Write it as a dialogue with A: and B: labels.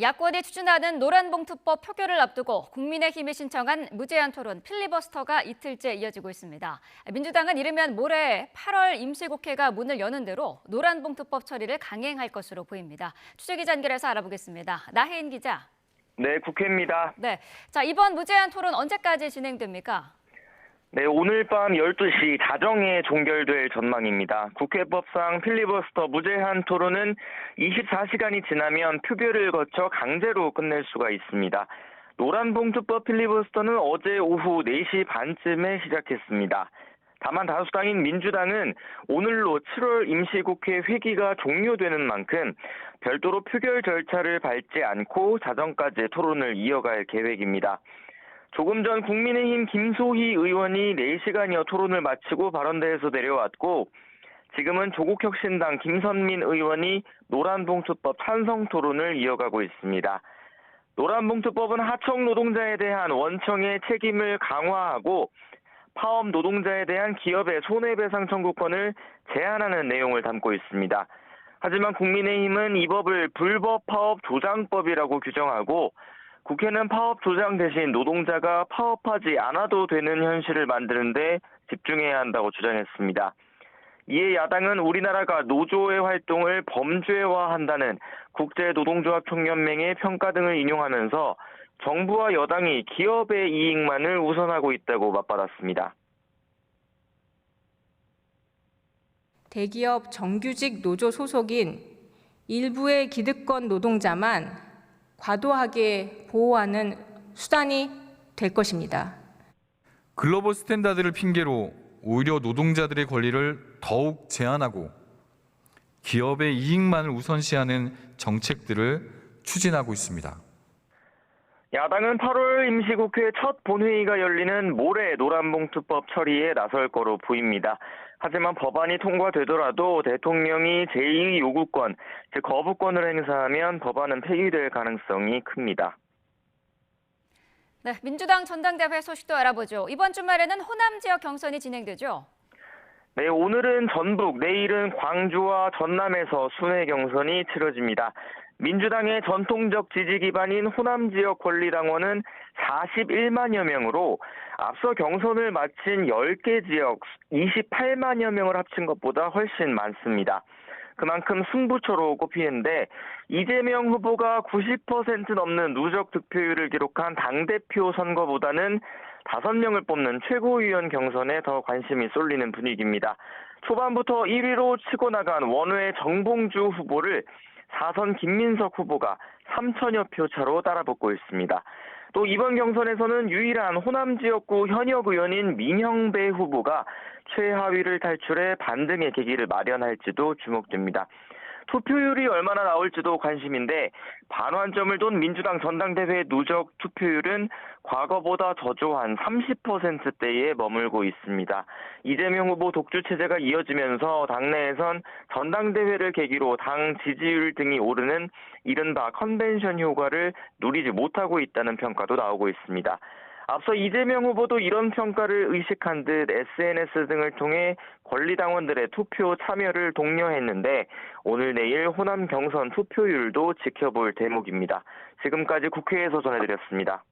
A: 야권이 추진하는 노란봉투법 표결을 앞두고 국민의힘이 신청한 무제한 토론 필리버스터가 이틀째 이어지고 있습니다. 민주당은 이르면 모레 8월 임시국회가 문을 여는 대로 노란봉투법 처리를 강행할 것으로 보입니다. 취재기자 연결해서 알아보겠습니다. 나혜인 기자.
B: 네, 국회입니다.
A: 네, 자 이번 무제한 토론 언제까지 진행됩니까?
B: 네, 오늘 밤 12시 자정에 종결될 전망입니다. 국회법상 필리버스터 무제한 토론은 24시간이 지나면 표결을 거쳐 강제로 끝낼 수가 있습니다. 노란봉투법 필리버스터는 어제 오후 4시 반쯤에 시작했습니다. 다만 다수당인 민주당은 오늘로 7월 임시국회 회기가 종료되는 만큼 별도로 표결 절차를 밟지 않고 자정까지 토론을 이어갈 계획입니다. 조금 전 국민의힘 김소희 의원이 4시간여 토론을 마치고 발언대에서 내려왔고 지금은 조국혁신당 김선민 의원이 노란봉투법 찬성 토론을 이어가고 있습니다. 노란봉투법은 하청 노동자에 대한 원청의 책임을 강화하고 파업 노동자에 대한 기업의 손해배상 청구권을 제한하는 내용을 담고 있습니다. 하지만 국민의힘은 이 법을 불법 파업 조장법이라고 규정하고 국회는 파업 조장 대신 노동자가 파업하지 않아도 되는 현실을 만드는 데 집중해야 한다고 주장했습니다. 이에 야당은 우리나라가 노조의 활동을 범죄화한다는 국제노동조합총연맹의 평가 등을 인용하면서 정부와 여당이 기업의 이익만을 우선하고 있다고 맞받았습니다.
C: 대기업 정규직 노조 소속인 일부의 기득권 노동자만 과도하게 보호하는 수단이 될 것입니다.
D: 글로벌 스탠다드를 핑계로 오히려 노동자들의 권리를 더욱 제한하고 기업의 이익만을 우선시하는 정책들을 추진하고 있습니다.
B: 야당은 8월 임시국회 첫 본회의가 열리는 모레 노란봉투법 처리에 나설 거로 보입니다. 하지만 법안이 통과되더라도 대통령이 제2 요구권, 즉 거부권을 행사하면 법안은 폐기될 가능성이 큽니다.
A: 네, 민주당 전당대회 소식도 알아보죠. 이번 주말에는 호남 지역 경선이 진행되죠?
B: 네, 오늘은 전북, 내일은 광주와 전남에서 순회 경선이 치러집니다. 민주당의 전통적 지지 기반인 호남 지역 권리당원은 41만여 명으로 앞서 경선을 마친 10개 지역 28만여 명을 합친 것보다 훨씬 많습니다. 그만큼 승부처로 꼽히는데 이재명 후보가 90% 넘는 누적 득표율을 기록한 당대표 선거보다는 5명을 뽑는 최고위원 경선에 더 관심이 쏠리는 분위기입니다. 초반부터 1위로 치고 나간 원외 정봉주 후보를 4선 김민석 후보가 3천여 표 차로 따라붙고 있습니다. 또 이번 경선에서는 유일한 호남 지역구 현역 의원인 민형배 후보가 최하위를 탈출해 반등의 계기를 마련할지도 주목됩니다. 투표율이 얼마나 나올지도 관심인데 반환점을 돈 민주당 전당대회 누적 투표율은 과거보다 저조한 30%대에 머물고 있습니다. 이재명 후보 독주 체제가 이어지면서 당내에선 전당대회를 계기로 당 지지율 등이 오르는 이른바 컨벤션 효과를 누리지 못하고 있다는 평가도 나오고 있습니다. 앞서 이재명 후보도 이런 평가를 의식한 듯 SNS 등을 통해 권리당원들의 투표 참여를 독려했는데 오늘 내일 호남 경선 투표율도 지켜볼 대목입니다. 지금까지 국회에서 전해드렸습니다.